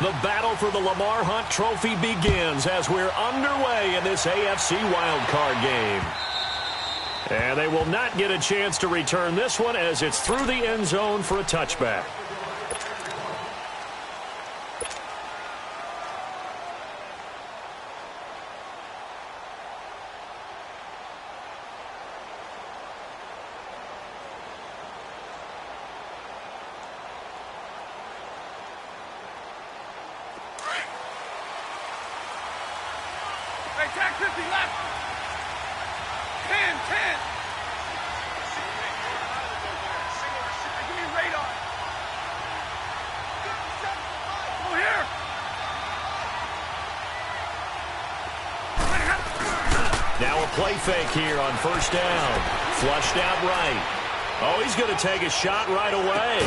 The battle for the Lamar Hunt Trophy begins as we're underway in this AFC wildcard game. And they will not get a chance to return this one as it's through the end zone for a touchback. Attack 50 left. 10, 10. Give me radar. Over here. Now a play fake here on first down. Flushed out right. Oh, he's going to take a shot right away.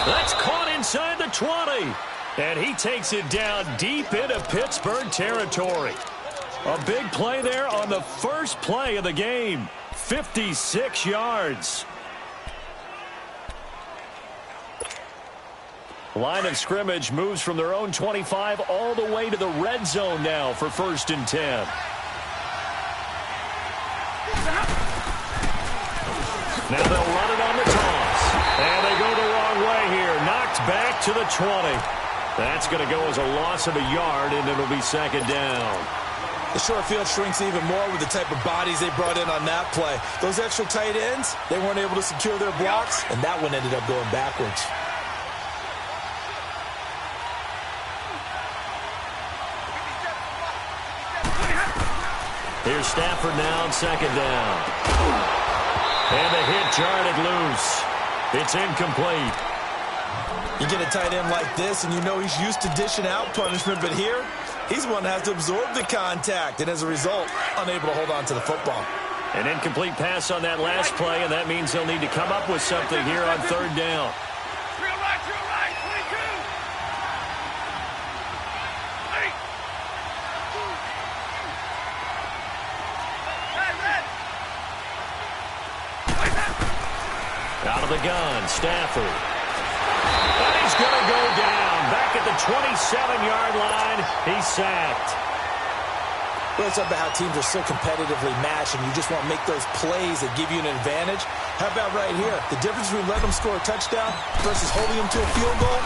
That's caught inside the 20. And he takes it down deep into Pittsburgh territory. A big play there on the first play of the game. 56 yards. Line of scrimmage moves from their own 25 all the way to the red zone now for 1st and 10. Now they'll run it on the toss. And they go the wrong way here. Knocked back to the 20. That's going to go as a loss of a yard, and it'll be 2nd down. The short field shrinks even more with the type of bodies they brought in on that play. Those extra tight ends, they weren't able to secure their blocks, and that one ended up going backwards. Here's Stafford now on 2nd down. And the hit jarred it loose. It's incomplete. You get a tight end like this, and you know he's used to dishing out punishment, but here, he's the one that has to absorb the contact, and as a result, unable to hold on to the football. An incomplete pass on that last play, and that means they'll need to come up with something here on 3rd down. Real right, 22. Out of the gun, Stafford. And he's going to go down. Back at the 27-yard line, he's sacked. Well, it's about how teams are so competitively matched, and you just want to make those plays that give you an advantage. How about right here? The difference between letting them score a touchdown versus holding them to a field goal,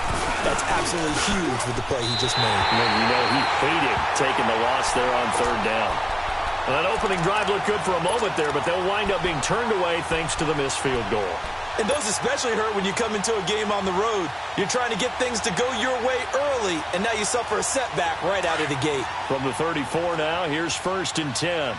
that's absolutely huge with the play he just made. And you know he hated taking the loss there on 3rd down. Well, that opening drive looked good for a moment there, but they'll wind up being turned away thanks to the missed field goal. And those especially hurt when you come into a game on the road. You're trying to get things to go your way early, and now you suffer a setback right out of the gate. From the 34 now, here's 1st and 10.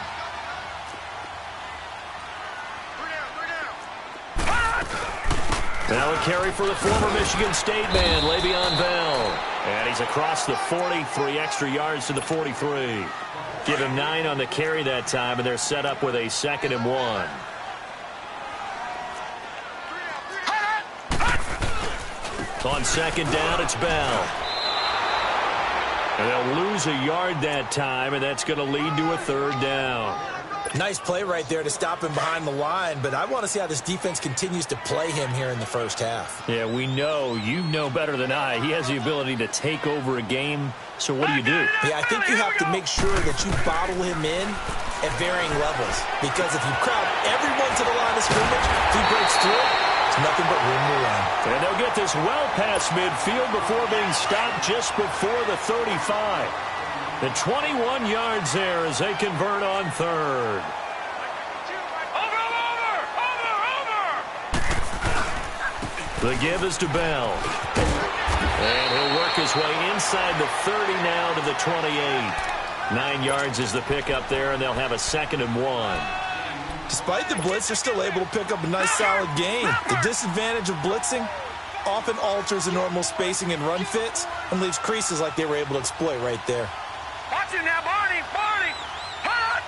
Now a carry for the former Michigan State man, Le'Veon Bell. And he's across the 40, 3 extra yards to the 43. Give him 9 on the carry that time, and they're set up with a 2nd and 1. On 2nd down, it's Bell. And they'll lose a yard that time, and that's going to lead to a 3rd down. Nice play right there to stop him behind the line, but I want to see how this defense continues to play him here in the first half. Yeah, we know. You know better than I. He has the ability to take over a game, so what do? Yeah, I think you have to make sure that you bottle him in at varying levels, because if you crowd everyone to the line of scrimmage, if he breaks through, it's nothing but room to run. And they'll get this well past midfield before being stopped just before the 35. The 21 yards there as they convert on 3rd. The give is to Bell. And he'll work his way inside the 30 now to the 28. 9 yards is the pickup there, and they'll have a 2nd and 1. Despite the blitz, they're still able to pick up a nice solid gain. The disadvantage of blitzing often alters the normal spacing and run fits and leaves creases like they were able to exploit right there. Watch it now, Barney! Barney! Hot!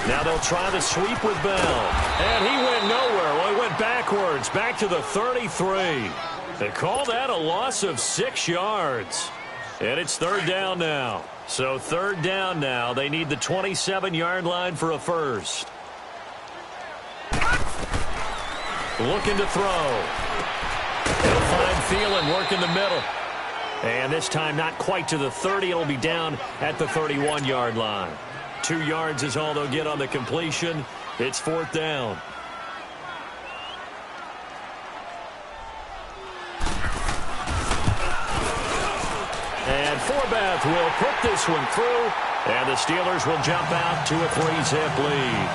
Now they'll try the sweep with Bell. And he went nowhere. Well, he went backwards, back to the 33. They call that a loss of 6 yards. And it's third down now. So third down now. They need the 27-yard line for a first. Looking to throw. He'll find Thielen, work in the middle. And this time not quite to the 30. It'll be down at the 31-yard line. 2 yards is all they'll get on the completion. It's fourth down. And Forbath will put this one through, and the Steelers will jump out to a 3-zip lead.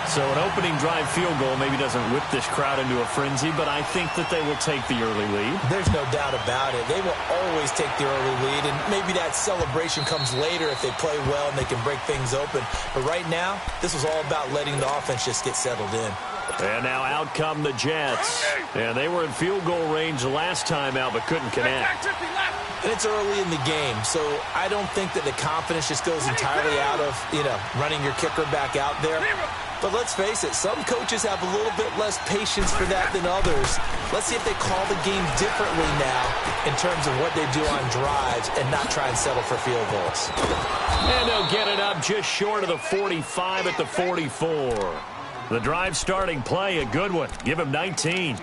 So an opening drive field goal maybe doesn't whip this crowd into a frenzy, but I think that they will take the early lead. There's no doubt about it. They will always take the early lead, and maybe that celebration comes later if they play well and they can break things open. But right now, this was all about letting the offense just get settled in. And now out come the Jets. And they were in field goal range last time out, but couldn't connect. And it's early in the game, so I don't think that the confidence just goes entirely out of, running your kicker back out there. But let's face it, some coaches have a little bit less patience for that than others. Let's see if they call the game differently now in terms of what they do on drives and not try and settle for field goals. And they'll get it up just short of the 45 at the 44. The drive starting play, a good one. Give him 19.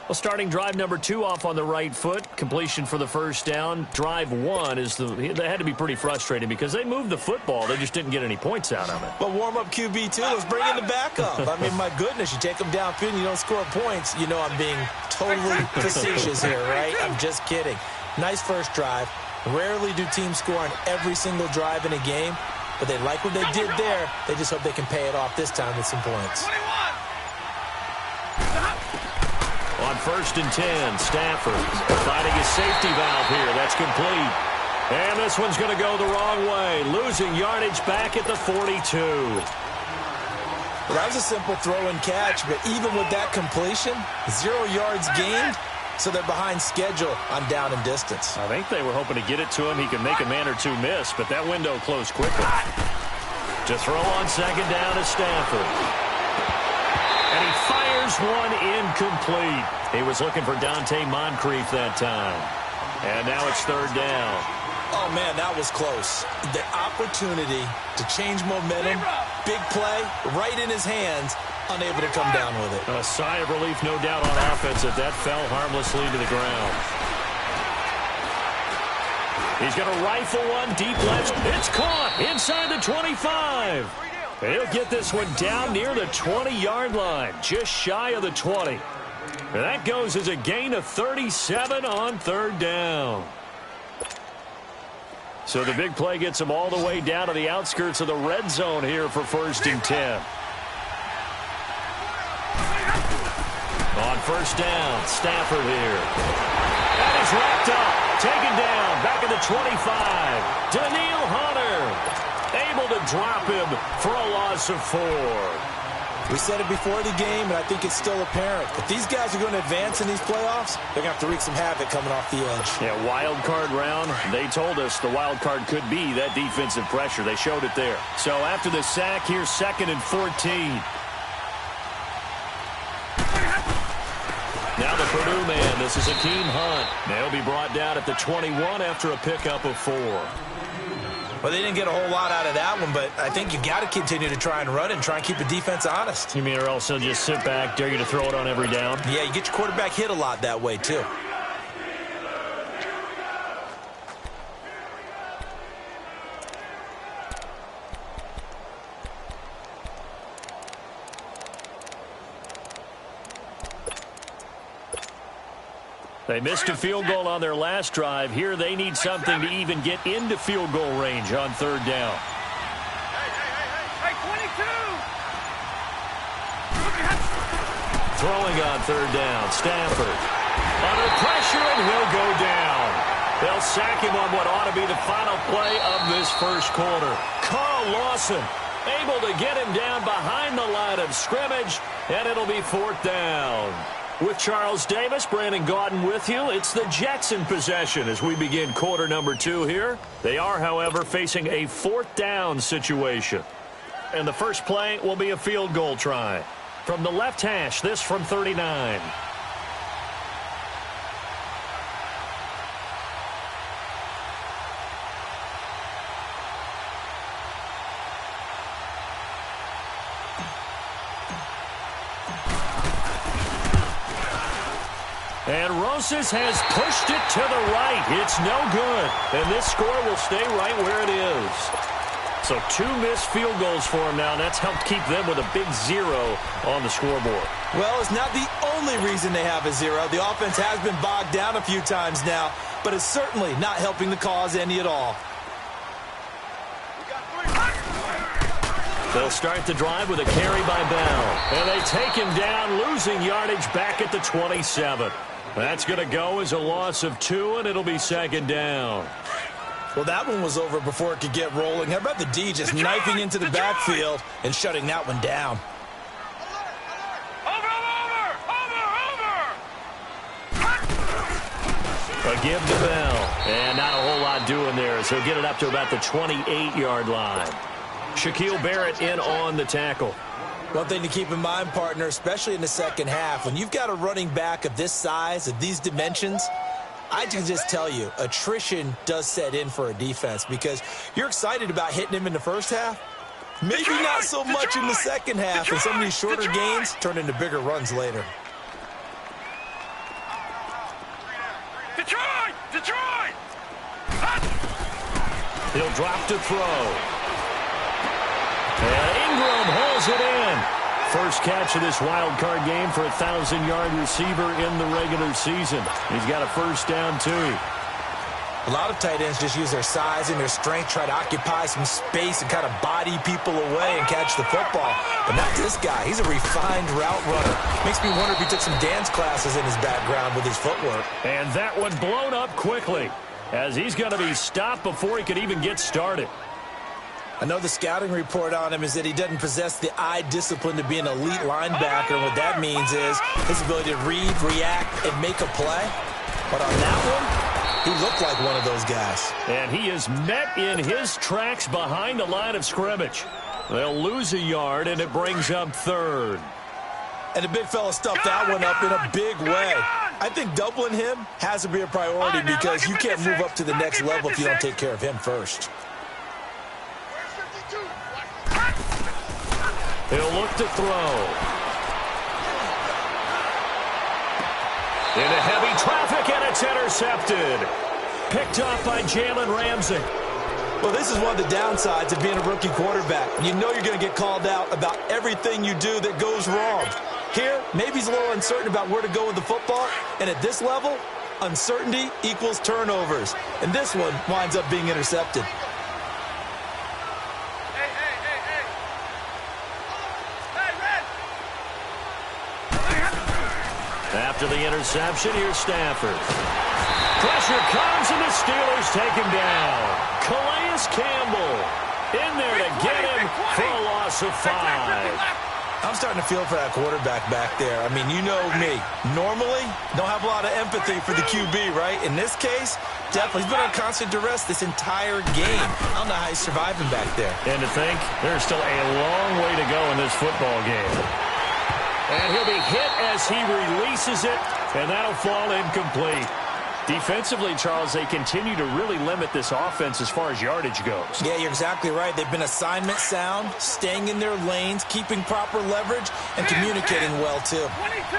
Well, starting drive number 2 off on the right foot. Completion for the first down. Drive 1 they had to be pretty frustrating because they moved the football. They just didn't get any points out of it. But warm-up QB, too. Let's bring in the backup. I mean, my goodness, you take them downfield and you don't score points. You know I'm being totally facetious here, right? I'm just kidding. Nice first drive. Rarely do teams score on every single drive in a game, but they like what they did there. They just hope they can pay it off this time with some points. On 1st and 10, Stafford finding his safety valve here. That's complete. And this one's going to go the wrong way. Losing yardage back at the 42. Well, that was a simple throw and catch, but even with that completion, 0 yards gained, so they're behind schedule on down and distance. I think they were hoping to get it to him. He could make a man or two miss, but that window closed quickly. To throw on second down to Stafford. And he fires one incomplete. He was looking for Dante Moncrief that time. And now it's third down. Oh, man, that was close. The opportunity to change momentum, big play, right in his hands, unable to come down with it. A sigh of relief, no doubt, on offense that fell harmlessly to the ground. He's going to rifle one deep left. It's caught inside the 25. He'll get this one down near the 20-yard line, just shy of the 20. And that goes as a gain of 37 on third down. So the big play gets him all the way down to the outskirts of the red zone here for 1st and 10. On 1st down, Stafford here. That is wrapped up, taken down, back at the 25. Daniil Hunter able to drop him for a loss of 4. We said it before the game, and I think it's still apparent. If these guys are going to advance in these playoffs, they're going to have to wreak some havoc coming off the edge. Yeah, wild card round. They told us the wild card could be that defensive pressure. They showed it there. So after the sack, here's 2nd and 14. Now the Purdue man. This is Akeem Hunt. They'll be brought down at the 21 after a pickup of 4. Well, they didn't get a whole lot out of that one, but I think you got to continue to try and run and try and keep the defense honest. You mean or else they'll just sit back, dare you to throw it on every down? Yeah, you get your quarterback hit a lot that way, too. They missed a field goal on their last drive. Here they need something to even get into field goal range on third down. Hey, 22! Throwing on third down, Stafford. Under pressure, and he'll go down. They'll sack him on what ought to be the final play of this first quarter. Carl Lawson able to get him down behind the line of scrimmage, and it'll be 4th down. With Charles Davis, Brandon Gaudin with you. It's the Jets in possession as we begin quarter number 2 here. They are, however, facing a 4th down situation. And the first play will be a field goal try. From the left hash, this from 39. And Rosas has pushed it to the right. It's no good. And this score will stay right where it is. So 2 missed field goals for him now, and that's helped keep them with a big 0 on the scoreboard. Well, it's not the only reason they have a 0. The offense has been bogged down a few times now, but it's certainly not helping the cause any at all. They'll start the drive with a carry by Bell. And they take him down, losing yardage back at the 27. That's going to go as a loss of 2, and it'll be second down. Well, that one was over before it could get rolling. How about the D just knifing into the backfield and shutting that one down? A give to Bell. And not a whole lot doing there, so he'll get it up to about the 28-yard line. Shaquille Barrett in on the tackle. One thing to keep in mind, partner, especially in the second half, when you've got a running back of this size, of these dimensions, I can just tell you, attrition does set in for a defense because you're excited about hitting him in the first half. Maybe not so much in the second half, and some of these shorter gains turn into bigger runs later. Detroit! He'll drop to throw. And Ingram hauls it in. First catch of this wild card game for a 1,000-yard receiver in the regular season. He's got a first down, too. A lot of tight ends just use their size and their strength, try to occupy some space and kind of body people away and catch the football. But not this guy. He's a refined route runner. Makes me wonder if he took some dance classes in his background with his footwork. And that one blown up quickly as he's going to be stopped before he could even get started. I know the scouting report on him is that he doesn't possess the eye discipline to be an elite linebacker. And what that means is his ability to read, react, and make a play. But on that one, he looked like one of those guys. And he is met in his tracks behind the line of scrimmage. They'll lose a yard, and it brings up third. And the big fella stuffed that one up in a big way. I think doubling him has to be a priority because you can't move up to the next level if you don't take care of him first. He'll look to throw. Into heavy traffic, and it's intercepted. Picked off by Jalen Ramsey. Well, this is one of the downsides of being a rookie quarterback. You know you're going to get called out about everything you do that goes wrong. Here, maybe he's a little uncertain about where to go with the football. And at this level, uncertainty equals turnovers. And this one winds up being intercepted. After the interception, here's Stafford. Pressure comes, and the Steelers take him down. Calais Campbell in there to get him for a loss of 5. I'm starting to feel for that quarterback back there. I mean, you know me. Normally, don't have a lot of empathy for the QB, right? In this case, definitely. He's been on constant duress this entire game. I don't know how he's surviving back there. And to think, there's still a long way to go in this football game. And he'll be hit as he releases it, and that'll fall incomplete. Defensively, Charles, they continue to really limit this offense as far as yardage goes. Yeah, you're exactly right. They've been assignment sound, staying in their lanes, keeping proper leverage, and communicating well, too. 22!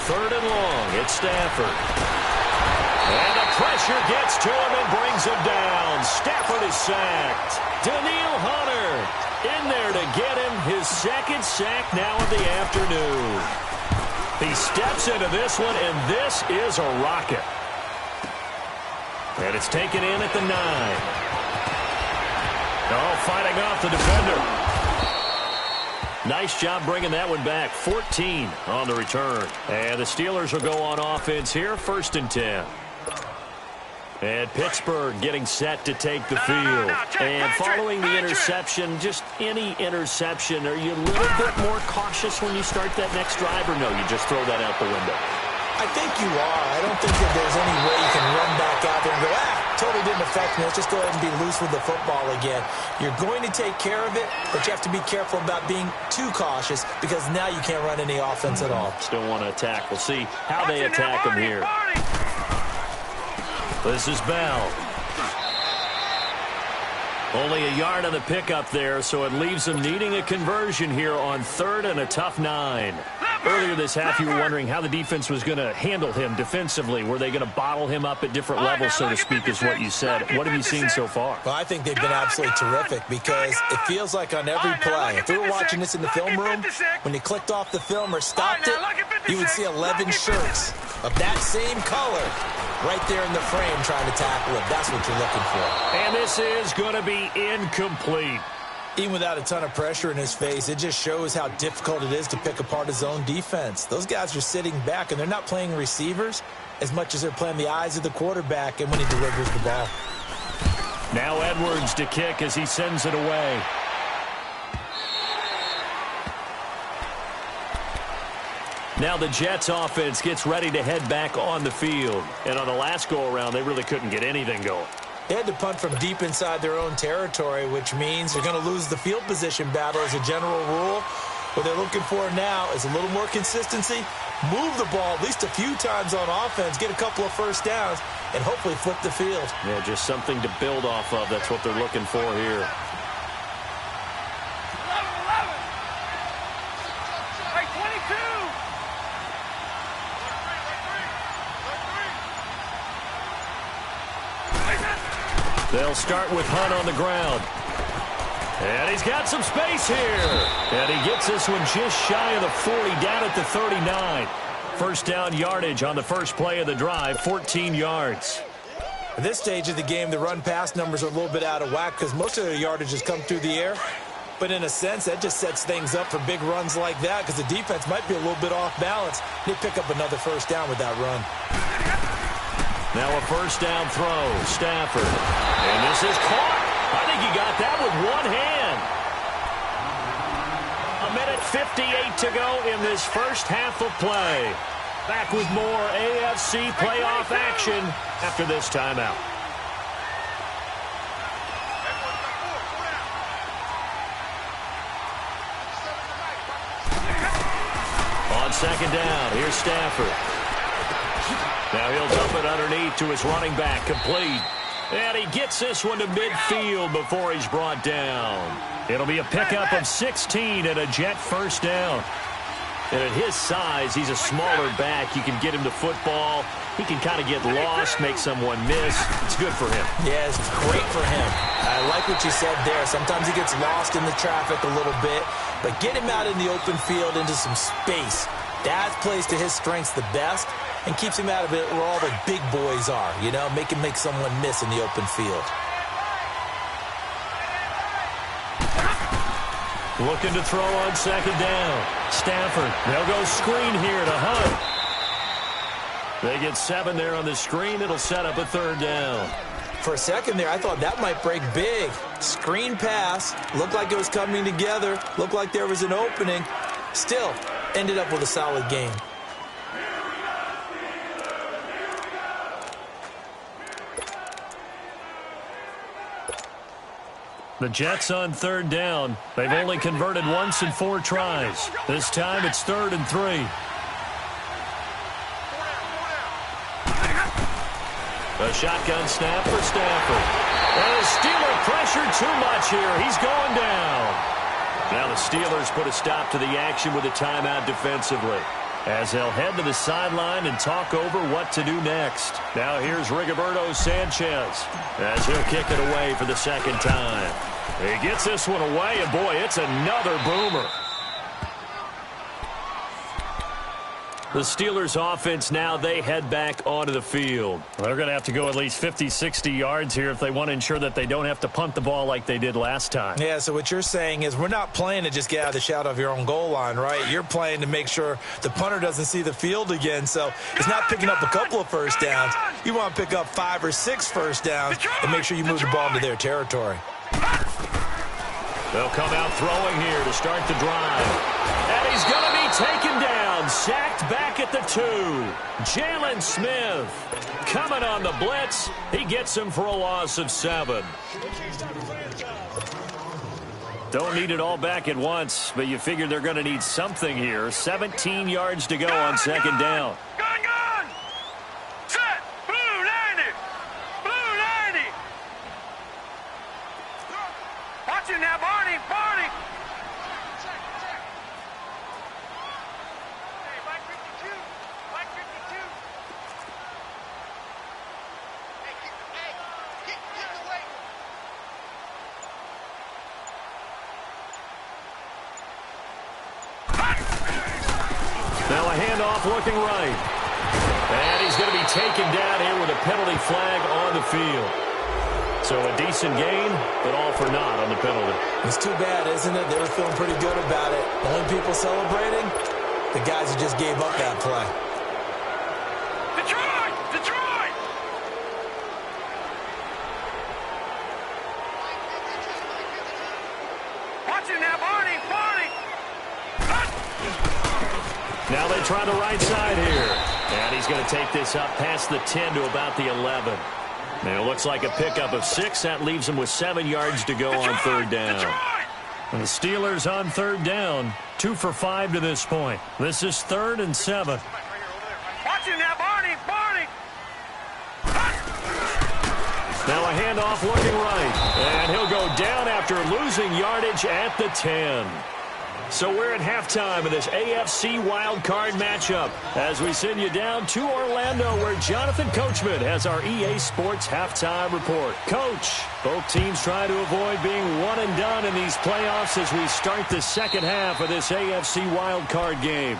Third and long, it's Stafford. And the pressure gets to him and brings him down. Stafford is sacked. Daniil Hunter in there to get him his second sack now of the afternoon. He steps into this one, and this is a rocket. And it's taken in at the 9. Oh, fighting off the defender. Nice job bringing that one back. 14 on the return. And the Steelers will go on offense here, 1st and 10. And Pittsburgh getting set to take the field. And following the interception, just any interception, are you a little bit more cautious when you start that next drive, or no, you just throw that out the window? I think you are. I don't think that there's any way you can run back out there and go, totally didn't affect me. Let's just go ahead and be loose with the football again. You're going to take care of it, but you have to be careful about being too cautious because now you can't run any offense at all. Still want to attack. We'll see how they attack them here. This is Bell. Only a yard on the pickup there, so it leaves them needing a conversion here on 3rd and a tough 9. Earlier this half, you were wondering how the defense was going to handle him defensively. Were they going to bottle him up at different levels, so to speak, is what you said. What have you seen so far? Well, I think they've been absolutely terrific because it feels like on every play, if we were watching this in the film room, when you clicked off the film or stopped it, you would see 11 shirts of that same color right there in the frame trying to tackle it. That's what you're looking for. And this is going to be incomplete. Even without a ton of pressure in his face, it just shows how difficult it is to pick apart his own defense. Those guys are sitting back, and they're not playing receivers as much as they're playing the eyes of the quarterback and when he delivers the ball. Now Edwards to kick as he sends it away. Now the Jets offense gets ready to head back on the field. And on the last go-around, they really couldn't get anything going. They had to punt from deep inside their own territory, which means they're going to lose the field position battle as a general rule. What they're looking for now is a little more consistency, move the ball at least a few times on offense, get a couple of first downs, and hopefully flip the field. Yeah, just something to build off of. That's what they're looking for here. They'll start with Hunt on the ground. And he's got some space here. And he gets this one just shy of the 40, down at the 39. First down yardage on the first play of the drive, 14 yards. At this stage of the game, the run-pass numbers are a little bit out of whack because most of their yardage has come through the air. But in a sense, that just sets things up for big runs like that because the defense might be a little bit off balance. They pick up another first down with that run. Now a first down throw, Stafford. And this is caught. I think he got that with one hand. 1:58 to go in this first half of play. Back with more AFC playoff action after this timeout. On second down, here's Stafford. Now he'll dump it underneath to his running back, complete. And he gets this one to midfield before he's brought down. It'll be a pickup of 16 and a Jet first down. And at his size, he's a smaller back. You can get him the football. He can kind of get lost, make someone miss. It's good for him. Yeah, it's great for him. I like what you said there. Sometimes he gets lost in the traffic a little bit. But get him out in the open field into some space. That plays to his strengths the best and keeps him out of it where all the big boys are, you know, make someone miss in the open field. Looking to throw on second down. Stafford, they'll go screen here to Hunt. They get 7 there on the screen. It'll set up a third down. For a second there, I thought that might break big. Screen pass, looked like it was coming together, looked like there was an opening. Still, ended up with a solid game. The Jets on third down. They've only converted once in 4 tries. This time it's 3rd and 3. A shotgun snap for Stafford. And the Steelers pressure too much here. He's going down. Now the Steelers put a stop to the action with a timeout defensively, as they'll head to the sideline and talk over what to do next. Now here's Rigoberto Sanchez as he'll kick it away for the second time. He gets this one away, and boy, it's another boomer. The Steelers offense now, they head back onto the field. They're going to have to go at least 50, 60 yards here if they want to ensure that they don't have to punt the ball like they did last time. Yeah, so what you're saying is we're not playing to just get out of the shadow of your own goal line, right? You're playing to make sure the punter doesn't see the field again. So it's not picking up a couple of first downs. You want to pick up 5 or 6 first downs and make sure you move the ball into their territory. They'll come out throwing here to start the drive. And he's going to be taken down, sacked back at the 2. Jalen Smith coming on the blitz. He gets him for a loss of 7. Don't need it all back at once, but you figure they're going to need something here. 17 yards to go on second down. Gun! Set! Blue 90! Blue 90! handoff looking right. And he's going to be taken down here with a penalty flag on the field. So a decent gain, but all for naught on the penalty. It's too bad, isn't it? They were feeling pretty good about it. Only people celebrating, the guys who just gave up that play. Detroit! Detroit! Watching now, Barney! Barney! Now they try the right side here. And he's going to take this up past the 10 to about the 11. And it looks like a pickup of 6. That leaves him with 7 yards to go on third down. And the Steelers on third down, 2 for 5 to this point. This is 3rd and 7. Watching now, Barney! Barney! Now a handoff looking right. And he'll go down after losing yardage at the 10. So we're at halftime of this AFC wildcard matchup as we send you down to Orlando where Jonathan Coachman has our EA Sports halftime report. Coach, both teams try to avoid being one and done in these playoffs as we start the second half of this AFC wildcard game.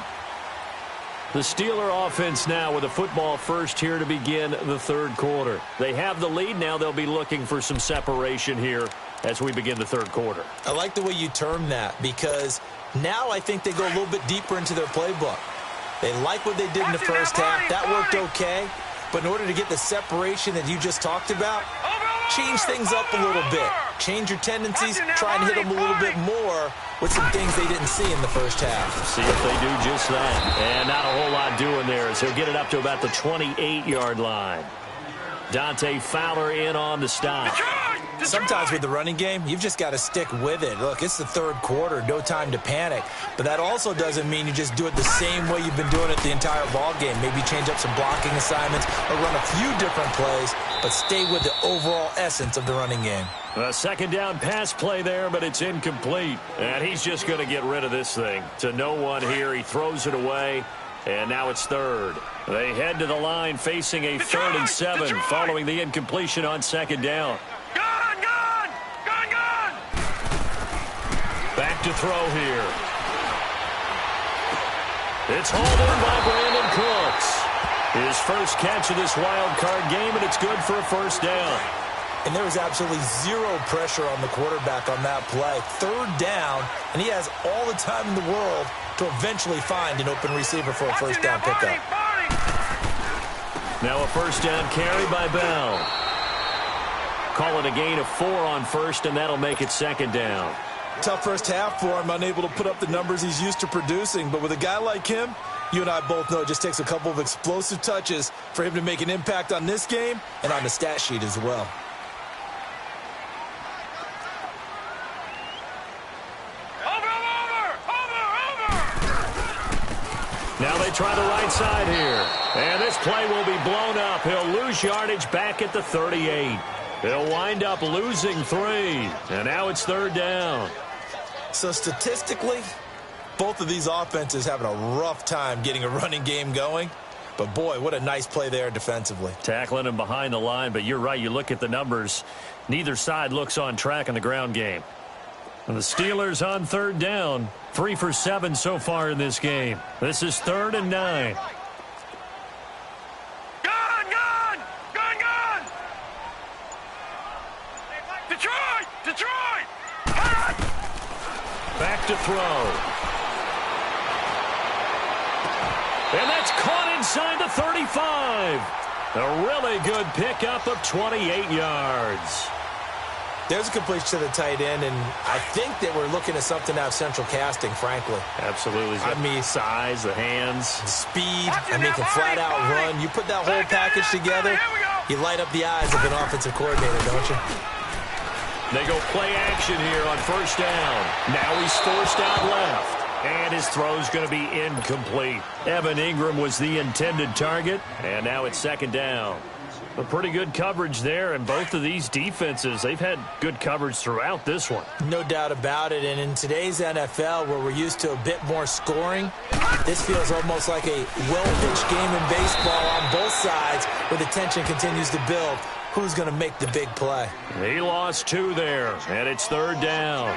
The Steeler offense now with a football first here to begin the third quarter. They have the lead. Now they'll be looking for some separation here as we begin the third quarter. I like the way you term that because now I think they go a little bit deeper into their playbook. They like what they did in the first half. That worked okay. But in order to get the separation that you just talked about, change things up a little bit. Change your tendencies, try and hit them a little bit more with some things they didn't see in the first half. See if they do just that. And not a whole lot doing there as he'll get it up to about the 28-yard line. Dante Fowler in on the stop. Sometimes with the running game, you've just got to stick with it. Look, it's the third quarter, no time to panic. But that also doesn't mean you just do it the same way you've been doing it the entire ball game. Maybe change up some blocking assignments or run a few different plays, but stay with the overall essence of the running game. A second down pass play there, but it's incomplete. And he's just going to get rid of this thing. To no one here, he throws it away. And now it's third. They head to the line facing a 3rd and 7 following the incompletion on second down. Gone! Gone! Gone! Gone! Back to throw here. It's hauled in by Brandon Cooks. His first catch of this wild card game, and it's good for a first down. And there was absolutely zero pressure on the quarterback on that play. Third down, and he has all the time in the world to eventually find an open receiver for a first down pickup. Now a first down carry by Bell. Call it a gain of 4 on first, and that'll make it second down. Tough first half for him, unable to put up the numbers he's used to producing. But with a guy like him, you and I both know it just takes a couple of explosive touches for him to make an impact on this game and on the stat sheet as well. Now they try the right side here. And this play will be blown up. He'll lose yardage back at the 38. He'll wind up losing 3. And now it's third down. So statistically, both of these offenses having a rough time getting a running game going. But, boy, what a nice play there defensively. Tackling him behind the line, but you're right. You look at the numbers. Neither side looks on track in the ground game. And the Steelers on third down, 3 for 7 so far in this game. This is 3rd and 9. Gone! Gone! Gone! Gone! Detroit! Detroit! Back to throw. And that's caught inside the 35. A really good pickup of 28 yards. There's a completion to the tight end, and I think that we're looking at something out of central casting, frankly. Absolutely. I mean, size, the hands. Speed, I mean, can flat out run. You put that whole package together, you light up the eyes of an offensive coordinator, don't you? They go play action here on first down. Now he's forced out left. And his throw's going to be incomplete. Evan Ingram was the intended target, and now it's second down. But pretty good coverage there, and both of these defenses, they've had good coverage throughout this one. No doubt about it, and in today's NFL, where we're used to a bit more scoring, this feels almost like a well-pitched game in baseball on both sides, where the tension continues to build. Who's going to make the big play? He lost 2 there, and it's third down.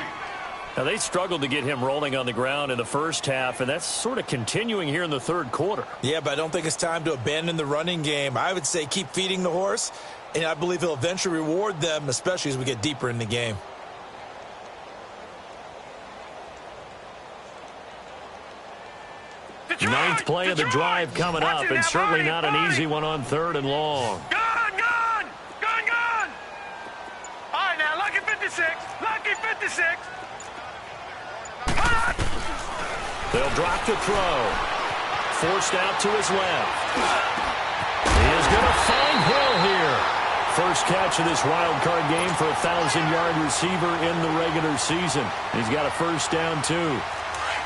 Now, they struggled to get him rolling on the ground in the first half, and that's sort of continuing here in the third quarter. Yeah, but I don't think it's time to abandon the running game. I would say keep feeding the horse, and I believe he'll eventually reward them, especially as we get deeper in the game. Ninth play of the drive coming up, and certainly not an easy one on 3rd and long. Gone! All right, now, lucky 56. Lucky 56. They'll drop the throw. Forced out to his left. He is going to find Hill here. First catch of this wild card game for a 1,000-yard receiver in the regular season. He's got a first down, too.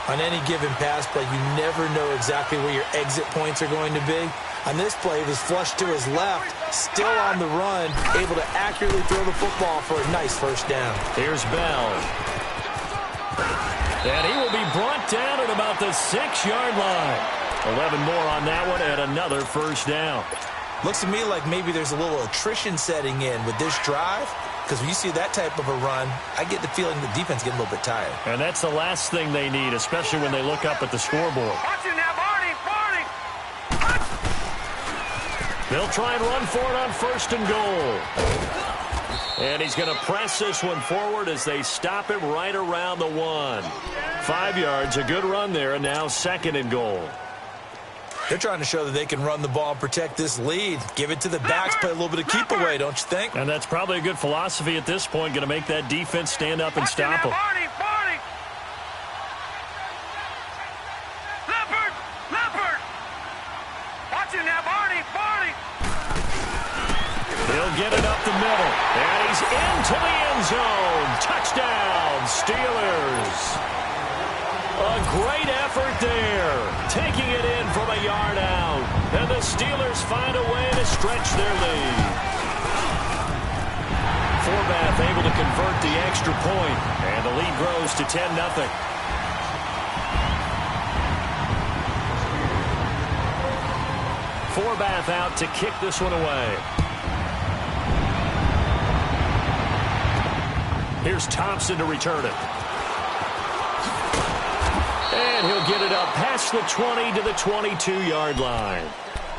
On any given pass play, you never know exactly where your exit points are going to be. On this play, he was flushed to his left, still on the run, able to accurately throw the football for a nice first down. Here's Bell. And he will be brought down at about the 6-yard line. 11 more on that one and another first down. Looks to me like maybe there's a little attrition setting in with this drive. Because when you see that type of a run, I get the feeling the defense getting a little bit tired. And that's the last thing they need, especially when they look up at the scoreboard. Watch it now, Barney. They'll try and run for it on 1st and goal. And he's going to press this one forward as they stop him right around the 1. 5 yards, a good run there, and now 2nd and goal. They're trying to show that they can run the ball and protect this lead. Give it to the backs, play a little bit of keep away, don't you think? And that's probably a good philosophy at this point, going to make that defense stand up and stop them. Barney. Leopard. Watch it now, Barney. He'll get it up the middle. And he's into the end zone. Touchdown, Steelers. A great effort there, taking it in from a yard out. And the Steelers find a way to stretch their lead. Forbath able to convert the extra point, and the lead grows to 10-0. Forbath out to kick this one away. Here's Thompson to return it. And he'll get it up past the 20 to the 22-yard line.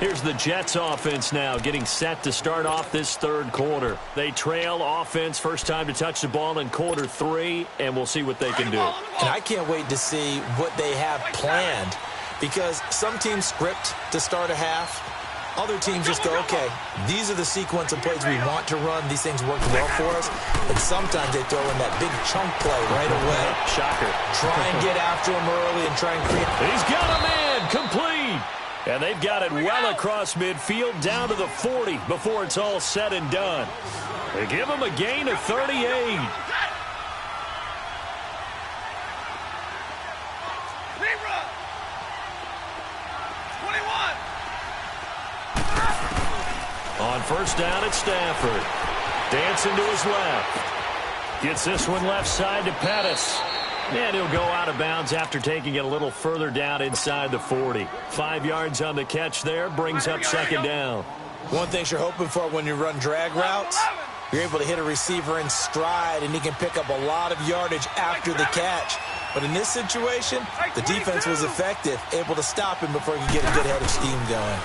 Here's the Jets offense now getting set to start off this 3rd quarter. They trail offense first time to touch the ball in quarter 3, and we'll see what they can do. And I can't wait to see what they have planned, because some teams script to start a half. Other teams just go, okay, these are the sequence of plays we want to run. These things work well for us. And sometimes they throw in that big chunk play right away. Shocker. Try and get after him early and try and create. He's got a man complete. And they've got it well across midfield down to the 40 before it's all said and done. They give him a gain of 38. On first down, it's Stafford. Dancing to his left. Gets this one left side to Pettis. And he'll go out of bounds after taking it a little further down inside the 40. 5 yards on the catch there, brings up 2nd down. One thing you're hoping for when you run drag routes, you're able to hit a receiver in stride, and he can pick up a lot of yardage after the catch. But in this situation, the defense was effective, able to stop him before he could get a good head of steam going.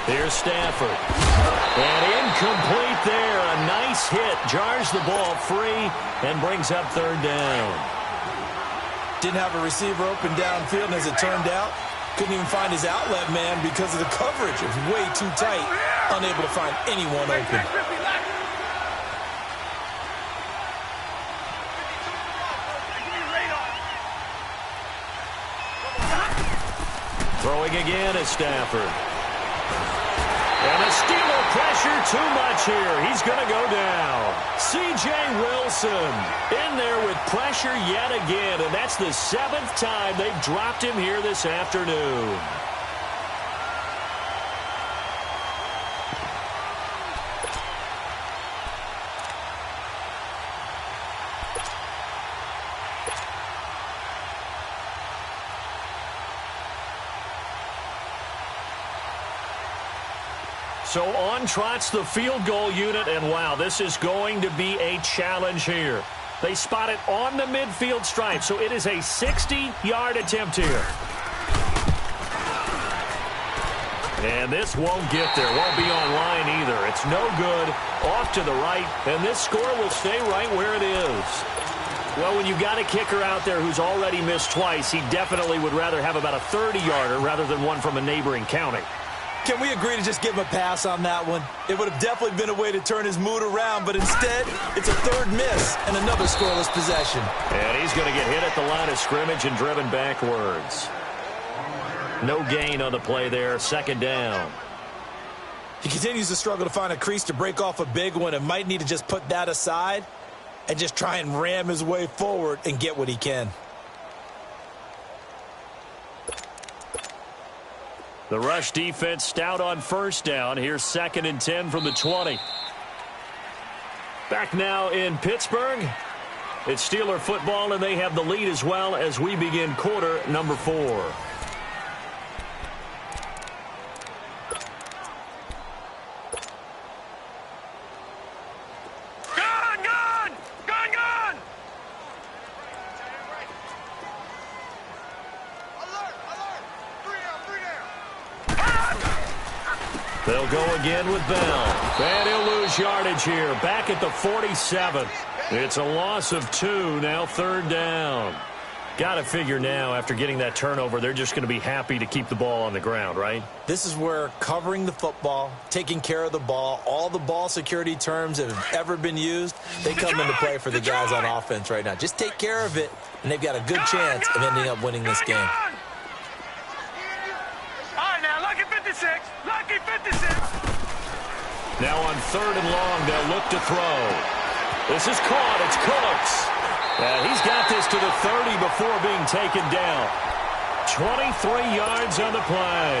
Here's Stafford. And incomplete there. A nice hit. Jars the ball free and brings up 3rd down. Didn't have a receiver open downfield, and as it turned out, couldn't even find his outlet man because of the coverage. It was way too tight. Unable to find anyone open. Throwing again is Stafford. And a Steeler pressure too much here. He's going to go down. C.J. Wilson in there with pressure yet again. And that's the 7th time they've dropped him here this afternoon. So on trots the field goal unit, and wow, this is going to be a challenge here. They spot it on the midfield stripe, so it is a 60-yard attempt here. And this won't get there. Won't be online either. It's no good. Off to the right. And this score will stay right where it is. Well, when you've got a kicker out there who's already missed twice, he definitely would rather have about a 30-yarder rather than one from a neighboring county. Can we agree to just give him a pass on that one? It would have definitely been a way to turn his mood around, but instead, it's a third miss and another scoreless possession. And he's going to get hit at the line of scrimmage and driven backwards. No gain on the play there. Second down. He continues to struggle to find a crease to break off a big one and might need to just put that aside and just try and ram his way forward and get what he can. The rush defense stout on first down. Here's 2nd and 10 from the 20. Back now in Pittsburgh. It's Steeler football, and they have the lead as well as we begin quarter number 4. They'll go again with Bell. And he'll lose yardage here. Back at the 47. It's a loss of 2. Now 3rd down. Got to figure now, after getting that turnover, they're just going to be happy to keep the ball on the ground, right? This is where covering the football, taking care of the ball, all the ball security terms that have ever been used, they come into play for the guys on offense right now. Just take care of it, and they've got a good chance of ending up winning this game. Lucky 56. Now on 3rd and long, they'll look to throw. This is caught. It's Cooks. He's got this to the 30 before being taken down. 23 yards on the play.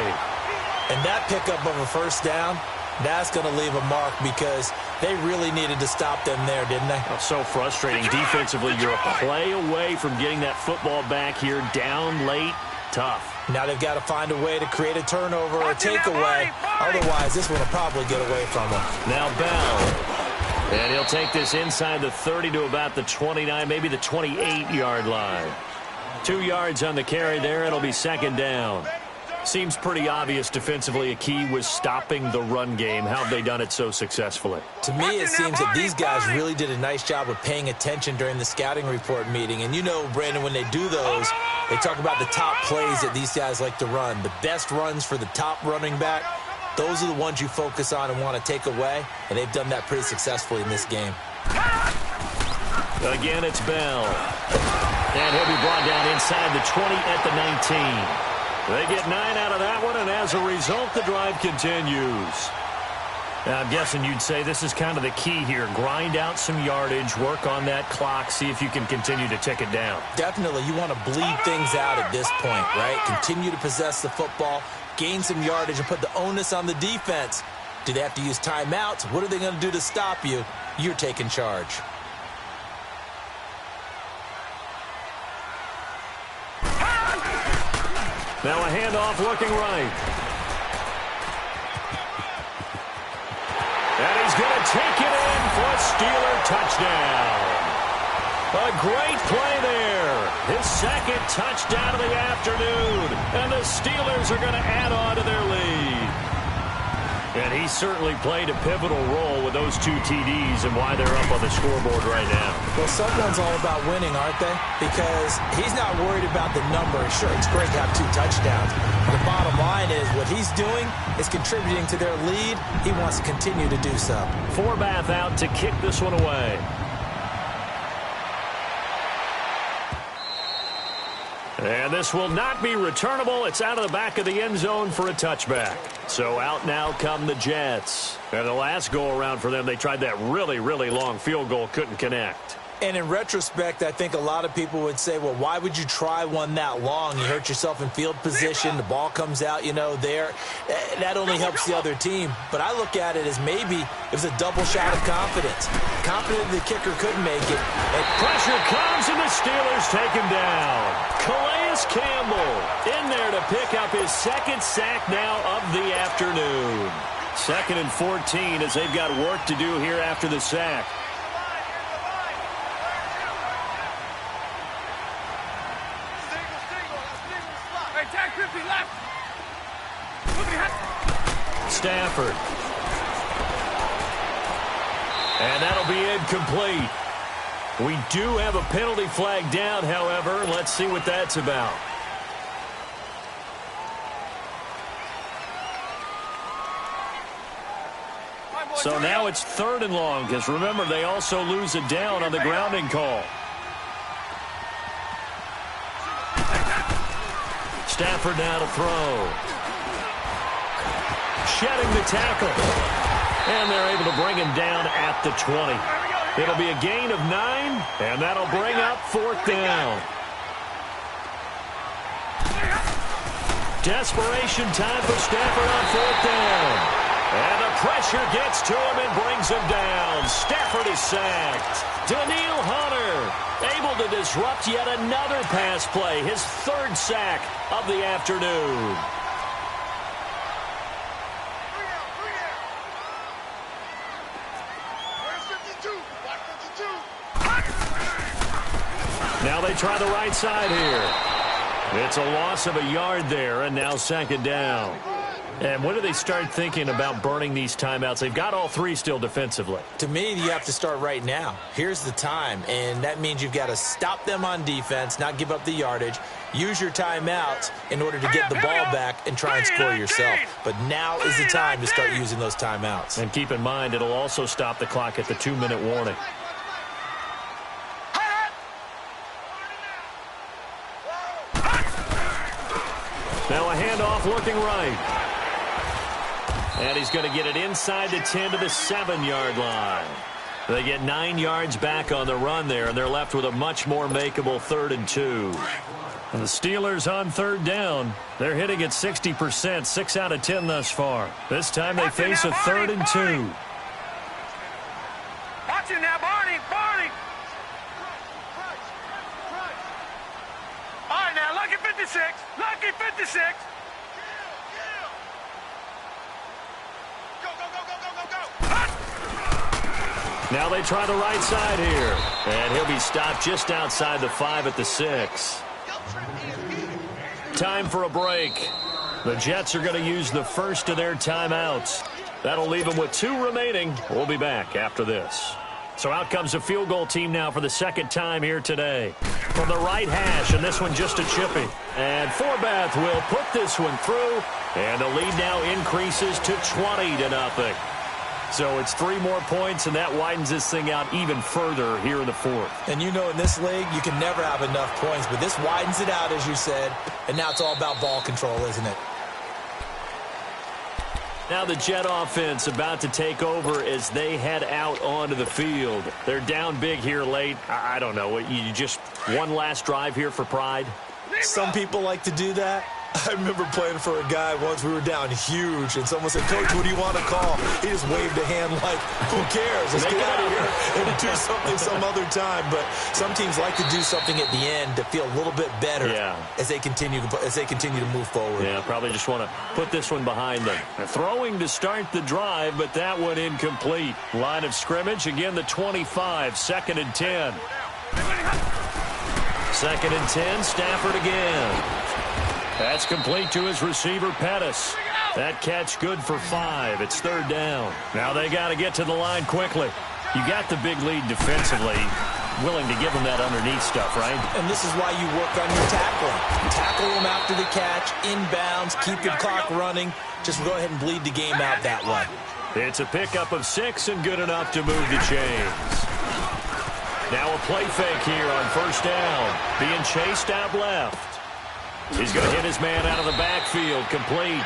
And that pickup of a first down, that's going to leave a mark because they really needed to stop them there, didn't they? Oh, so frustrating. Defensively, you're a play away from getting that football back here. Down late. Tough. Now they've got to find a way to create a turnover or a takeaway. Otherwise, this one will probably get away from them. Now Bell. And he'll take this inside the 30 to about the 29, maybe the 28-yard line. 2 yards on the carry there. It'll be 2nd down. Seems pretty obvious defensively a key was stopping the run game. How have they done it so successfully? To me, it seems that these guys really did a nice job of paying attention during the scouting report meeting. And you know, Brandon, when they do those, they talk about the top plays that these guys like to run. The best runs for the top running back, those are the ones you focus on and want to take away. And they've done that pretty successfully in this game. Again, it's Bell. And he'll be brought down inside the 20 at the 19. They get 9 out of that one, and as a result, the drive continues. Now, I'm guessing you'd say this is kind of the key here. Grind out some yardage, work on that clock, see if you can continue to tick it down. Definitely. You want to bleed things out at this point, right? Continue to possess the football, gain some yardage, and put the onus on the defense. Do they have to use timeouts? What are they going to do to stop you? You're taking charge. Now a handoff looking right. And he's going to take it in for a Steeler touchdown. A great play there. His 2nd touchdown of the afternoon. And the Steelers are going to add on to their lead. And he certainly played a pivotal role with those 2 TDs and why they're up on the scoreboard right now. Well, someone's all about winning, aren't they? Because he's not worried about the number. Sure, it's great to have 2 touchdowns. The bottom line is what he's doing is contributing to their lead. He wants to continue to do so. Forbath out to kick this one away. And this will not be returnable. It's out of the back of the end zone for a touchback. So out now come the Jets. And the last go-around for them, they tried that really, really long field goal, couldn't connect. And in retrospect, I think a lot of people would say, well, why would you try one that long? You hurt yourself in field position. The ball comes out, you know, there. That only helps the other team. But I look at it as maybe it was a double shot of confidence. Confident the kicker could make it. And pressure comes, and the Steelers take him down. Calais Campbell in there to pick up his 2nd sack now of the afternoon. 2nd and 14 as they've got work to do here after the sack. Stafford. And that'll be incomplete. We do have a penalty flag down, however. Let's see what that's about. So now it's 3rd and long, because remember, they also lose a down on the grounding call. Stafford now to throw. Shedding the tackle. And they're able to bring him down at the 20. It'll be a gain of 9, and that'll bring up 4th down. Desperation time for Stafford on 4th down. And the pressure gets to him and brings him down. Stafford is sacked. Daniil Hunter able to disrupt yet another pass play. His 3rd sack of the afternoon. Now they try the right side here. It's a loss of a yard there, and now 2nd down. And when do they start thinking about burning these timeouts? They've got all 3 still defensively. To me, you have to start right now. Here's the time, and that means you've got to stop them on defense, not give up the yardage, use your timeouts in order to get the ball back and try and score yourself. But now is the time to start using those timeouts. And keep in mind, it'll also stop the clock at the 2-minute warning. Now a handoff looking right. And he's going to get it inside the 10 to the 7-yard line. They get 9 yards back on the run there, and they're left with a much more makeable 3rd and 2. And the Steelers on 3rd down. They're hitting at 60%, 6 out of 10 thus far. This time they face a 3rd and 2. Watch it now, Barney. All right, now, lucky 56. Lucky 56. Now they try the right side here. And he'll be stopped just outside the 5 at the 6. Time for a break. The Jets are going to use the first of their timeouts. That'll leave them with 2 remaining. We'll be back after this. So out comes a field goal team now for the 2nd time here today. From the right hash, and this one just a chippy. And Forbath will put this one through. And the lead now increases to 20-0. So it's 3 more points, and that widens this thing out even further here in the 4th. And you know, in this league, you can never have enough points, but this widens it out, as you said, and now it's all about ball control, isn't it? Now the Jet offense about to take over as they head out onto the field. They're down big here late. I don't know. You just one last drive here for pride? Some people like to do that. I remember playing for a guy once. We were down huge, and someone said, "Coach, what do you want to call?" He just waved a hand like, "Who cares? Let's get out of here and do something some other time." But some teams like to do something at the end to feel a little bit better as they continue to move forward. Yeah, probably just want to put this one behind them. They're throwing to start the drive, but that one incomplete. Line of scrimmage, again the 25, 2nd and 10. 2nd and 10, Stafford again. That's complete to his receiver, Pettis. That catch good for 5. It's 3rd down. Now they got to get to the line quickly. You got the big lead defensively. Willing to give them that underneath stuff, right? And this is why you work on your tackling. Tackle them after the catch, inbounds, keep your clock running. Just go ahead and bleed the game out that way. It's a pickup of 6 and good enough to move the chains. Now a play fake here on 1st down. Being chased out left. He's going to hit his man out of the backfield, complete.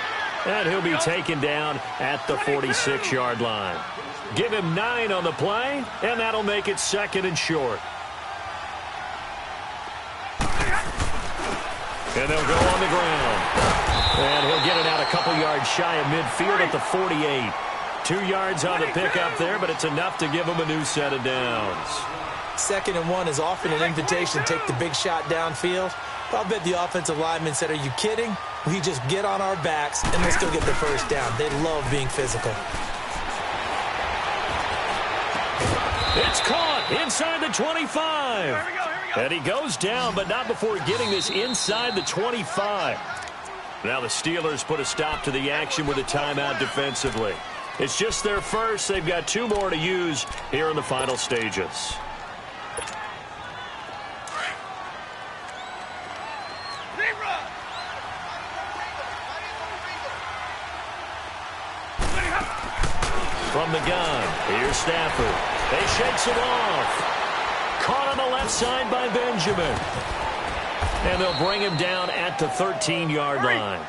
And he'll be taken down at the 46-yard line. Give him 9 on the play, and that'll make it 2nd and short. And they'll go on the ground. And he'll get it out a couple yards shy of midfield at the 48. 2 yards on the pickup there, but it's enough to give him a new set of downs. 2nd and 1 is often an invitation to take the big shot downfield. I'll bet the offensive lineman said, "Are you kidding? We just get on our backs and let's go get the 1st down." They love being physical. It's caught inside the 25. Here we go. And he goes down, but not before getting this inside the 25. Now the Steelers put a stop to the action with a timeout defensively. It's just their first. They've got 2 more to use here in the final stages. From the gun, here's Stafford. He shakes it off. Caught on the left side by Benjamin. And they'll bring him down at the 13-yard line.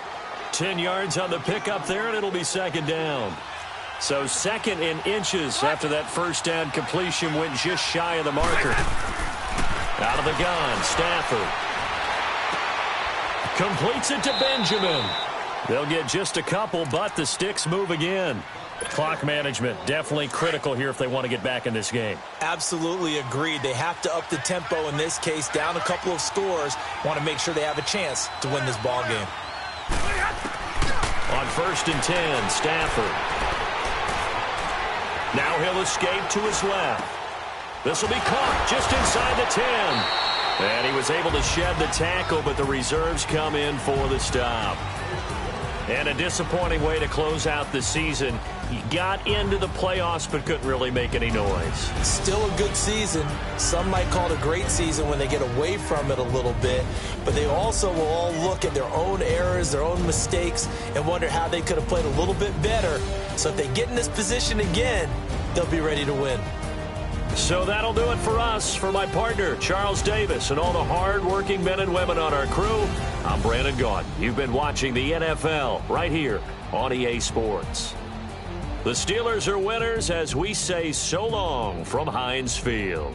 10 yards on the pickup there, and it'll be second down. So second in inches after that first down completion went just shy of the marker. Out of the gun, Stafford. Completes it to Benjamin. They'll get just a couple, but the sticks move again. Clock management definitely critical here if they want to get back in this game. Absolutely agreed. They have to up the tempo in this case, down a couple of scores. Want to make sure they have a chance to win this ball game. On 1st and 10, Stafford. Now he'll escape to his left. This will be caught just inside the 10. And he was able to shed the tackle, but the reserves come in for the stop. And a disappointing way to close out the season. He got into the playoffs but couldn't really make any noise. Still a good season. Some might call it a great season when they get away from it a little bit. But they also will all look at their own errors, their own mistakes, and wonder how they could have played a little bit better. So if they get in this position again, they'll be ready to win. So that'll do it for us. For my partner, Charles Davis, and all the hard-working men and women on our crew, I'm Brandon Gaudin. You've been watching the NFL right here on EA Sports. The Steelers are winners as we say so long from Heinz Field.